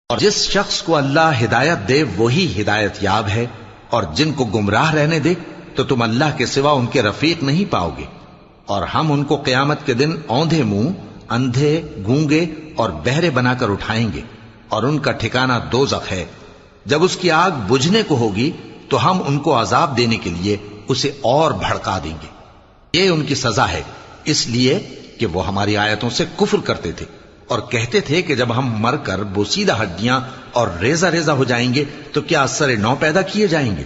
और जिस शख्स को अल्लाह हिदायत दे वही हिदायत याब है, और जिनको गुमराह रहने दे तो तुम अल्लाह के सिवा उनके रफीक नहीं पाओगे। और हम उनको क़यामत के दिन औंधे मुंह, अंधे, गूंगे और बहरे बनाकर उठाएंगे, और उनका ठिकाना दोज़ख है। जब उसकी आग बुझने को होगी तो हम उनको अजाब देने के लिए उसे और भड़का देंगे। ये उनकी सजा है, इसलिए कि वो हमारी आयतों से कुफ्र करते थे और कहते थे कि जब हम मरकर बोसीदा हड्डियां और रेजा रेजा हो जाएंगे तो क्या असर नौ पैदा किए जाएंगे।